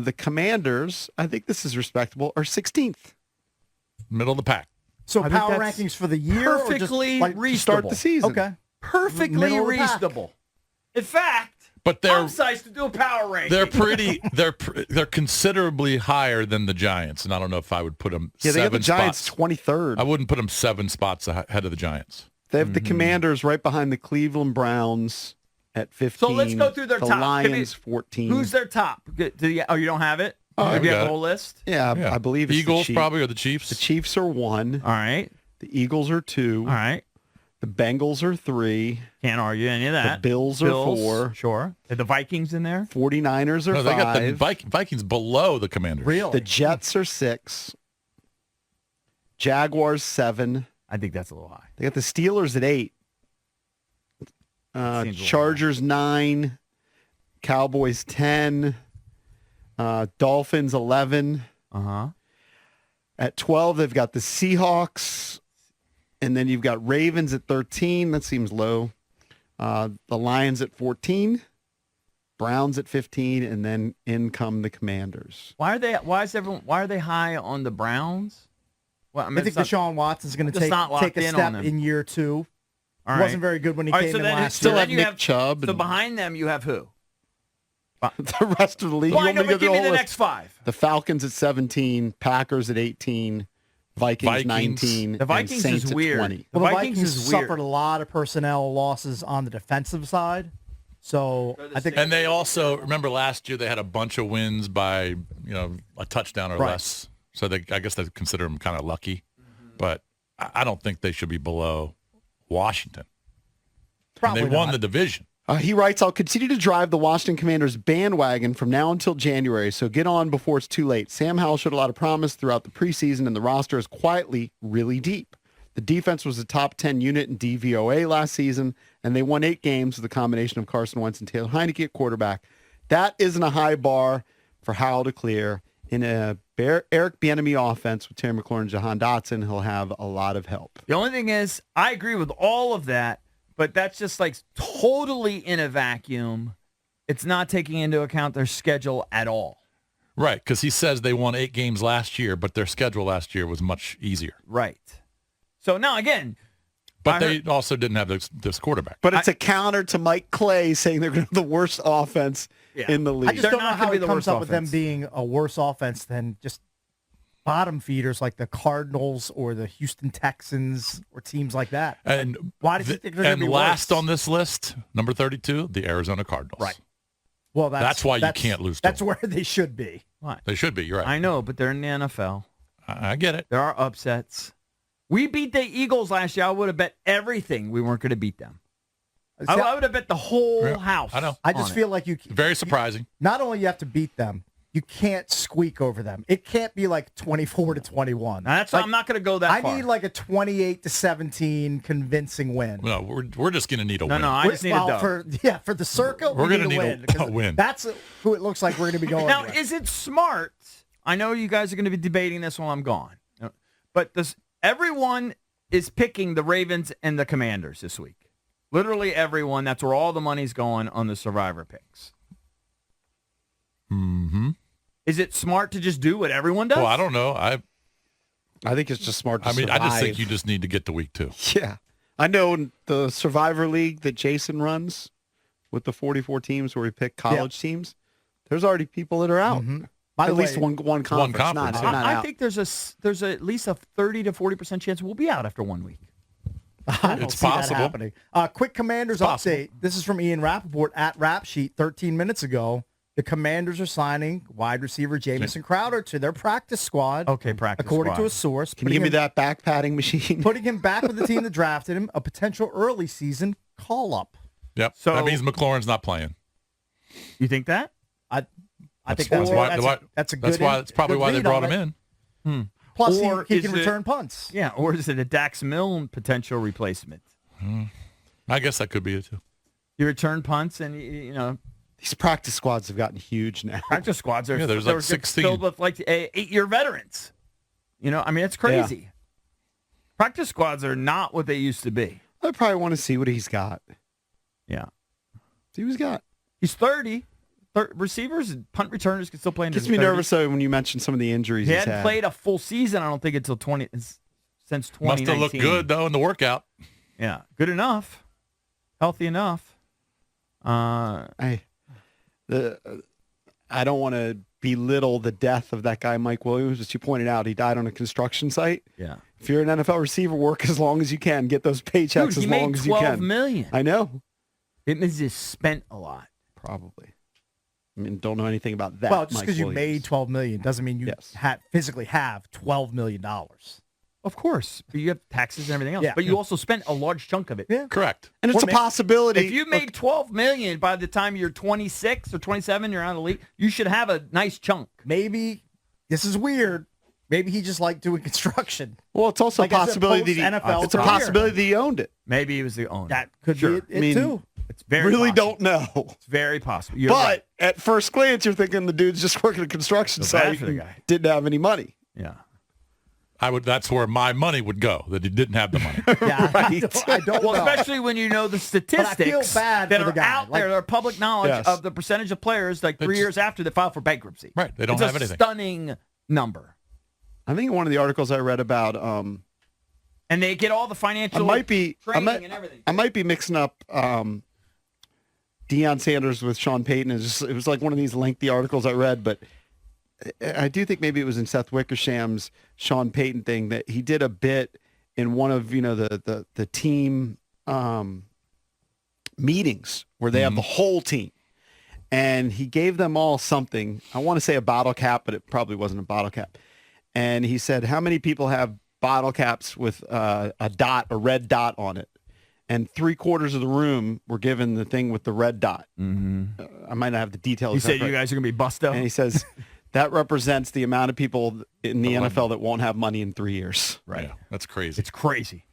The Commanders, I think this is respectable, are 16th. Middle of the pack. So I think power that's rankings for the year, or just perfectly like reasonable. Start the season. Okay. Perfectly Middle of the pack. reasonable. In fact, But they're I'm sized to do a power ranking. they're pretty they're considerably higher than the Giants, and I don't know if I would put them Yeah, they got the 7 Giants spots. 23rd. I wouldn't put them 7 spots ahead of the Giants. They have the Commanders right behind the Cleveland Browns at 15. So let's go through their the top. Lions 14. Who's their top? You don't have it? I've Do you got have it. the whole list? Yeah, I believe it's Eagles the Chiefs. probably or the Chiefs. The Chiefs are 1. All right. The Eagles are 2. All right. The Bengals are 3. Can't argue any of that. The Bills are 4. Sure. Are the Vikings in there? 49ers are No, 5. they got the Vikings below the Commanders. Really? The Jets are 6. Jaguars 7. I think that's a little high. They got the Steelers at 8. Seems a little Chargers 9. Cowboys 10. Dolphins 11. Uh-huh. At 12, they've got the Seahawks. And then you've got Ravens at 13. That seems low. The Lions at 14. Browns at 15. And then in come the Commanders. Why are they high on the Browns? Well, I think it's not- Deshaun Watson's going to it's not locked take a in on step them. in year 2. All He right. wasn't very good when he All right, came so in then last Still year. have you Nick have Chubb. So and behind them, you have who? the rest of the league. Well, You I want know, me to but go give through me the the whole next list? 5. The Falcons at 17. Packers at 18. Vikings 19. The Vikings and Saints is at weird. 20. Well, the Vikings Vikings is weird. suffered a lot of personnel losses on the defensive side. So I think And they also remember last year they had a bunch of wins by a touchdown or Right. less. So I guess they consider them kind of lucky, but I don't think they should be below Washington. probably And they won not. the division. He writes, I'll continue to drive the Washington Commanders bandwagon from now until January, so get on before it's too late. Sam Howell showed a lot of promise throughout the preseason, and the roster is quietly really deep. The defense was a top 10 unit in DVOA last season, and they won 8 games with a combination of Carson Wentz and Taylor Heineke at quarterback. That isn't a high bar for Howell to clear. In a Eric Bieniemy offense with Terry McLaurin and Jahan Dotson, he'll have a lot of help. The only thing is, I agree with all of that, but that's just like totally in a vacuum. It's not taking into account their schedule at all. Right, because he says they won 8 games last year, but their schedule last year was much easier. Right. So now, again, But I they also didn't have this quarterback. But it's a counter to Mike Clay saying they're going to have the worst offense in the league. I just They're don't know not gonna how be he the comes worst up with them offense. being a worse offense than just bottom feeders like the Cardinals or the Houston Texans or teams like that. And Why does he think they're going and to be last worse? on this list, number 32, the Arizona Cardinals. Right. Well, That's why you can't lose to That's them. where they should be. They should be. You're right. I know, but they're in the NFL. I get it. There are upsets. We beat the Eagles last year. I would have bet everything we weren't going to beat them. I would have bet the whole house. I know. I just on feel like you Very surprising. not only you have to beat them, you can't squeak over them. It can't be like 24-21. Now, that's like, I'm not going to go that I far. need like a 28-17 convincing win. No, we're just going to need a win. No, I just need a dub. for the circle, We're we gonna need a need win. a 'cause win. That's who it looks like we're going to be going Now, with. is it smart? I know you guys are going to be debating this while I'm gone, but everyone is picking the Ravens and the Commanders this week. Literally everyone. That's where all the money's going on the Survivor picks. Mm-hmm. Is it smart to just do what everyone does? Well, I don't know. I think it's just smart to I just survive. think you just need to get to week 2. Yeah. I know in the Survivor League that Jason runs with the 44 teams where we pick college teams, there's already people that are out. By the At way, least one conference. conference, Not I out. think there's at least a 30 to 40% chance we'll be out after 1 week. I don't It's see possible. that happening. Quick Commanders possible. update. This is from Ian Rappaport at Rap Sheet 13 minutes ago. The Commanders are signing wide receiver Jamison Crowder to their practice squad. Okay, practice According squad. to a source. Can you give me that back padding machine? Putting him back with the team that drafted him, a potential early season call-up. Yep. So- that means McLaurin's not playing. You think that? I think That's that's, why- that's, why- a, that's a good That's probably good why they read brought on him it. in. Plus, Or he is can it- return punts. Yeah, or is it a Dax Milne potential replacement? I guess that could be it too. You return punts and, These practice squads have gotten huge now. practice squads are Yeah, there's like they're 16. filled with like 8-year veterans. It's crazy. Practice squads are not what they used to be. I probably want to see what he's got. Yeah. See what he's got. He's 30. receivers and punt returners can still play in Gets their me 30s. nervous though when you mention some of the injuries He he's hadn't had. played a full season, I don't think, since 2019. Must have looked good, though, in the workout. Yeah, good enough. Healthy enough. I don't want to belittle the death of that guy, Mike Williams. As you pointed out, he died on a construction site. Yeah. If you're an NFL receiver, work as long as you can. Get those paychecks Dude, as long as you can. he made $12 million. I know. It means he spent a lot. Probably. I mean, don't know anything about that. Well, just Mike because you Williams. made $12 million doesn't mean you Yes. physically have $12 million. Of course. But you have taxes and everything else. Yeah. But you also spent a large chunk of it. Yeah. Correct. And it's Or a possibility. If you made $12 million by the time you're 26 or 27, you're out of the league, you should have a nice chunk. Maybe, this is weird, maybe he just liked doing construction. Well, it's also Like a I said, possibility that post-NFL it's a career. possibility that he owned it. Maybe he was the owner. That could Sure. be it I mean, too. It's very Really possible. don't know. It's very possible. You're But right. at first glance, you're thinking the dude's just working a construction Feel bad site for the and guy. didn't have any money. Yeah. That's where my money would go, that he didn't have the money. Yeah, I don't Well, know. especially when you know the statistics feel bad that for the are guy. out Like- there, that are public knowledge Yes. of the percentage of players like 3 years after they file for bankruptcy. Right. They don't It's have a anything. stunning number. I think one of the articles I read about, And they get all the financial training and everything. I might be mixing up Deion Sanders with Sean Payton. It was like one of these lengthy articles I read, but I do think maybe it was in Seth Wickersham's Sean Payton thing that he did a bit in one of the team meetings where they have the whole team, and he gave them all something. I want to say a bottle cap, but it probably wasn't a bottle cap. And he said, "How many people have bottle caps with a red dot on it?" And 3/4 of the room were given the thing with the red dot. Mm-hmm. I might not have the details. You said right. you guys are going to be bust out. And he says that represents the amount of people in the NFL that won't have money in 3 years. Right. Yeah, that's crazy. It's crazy.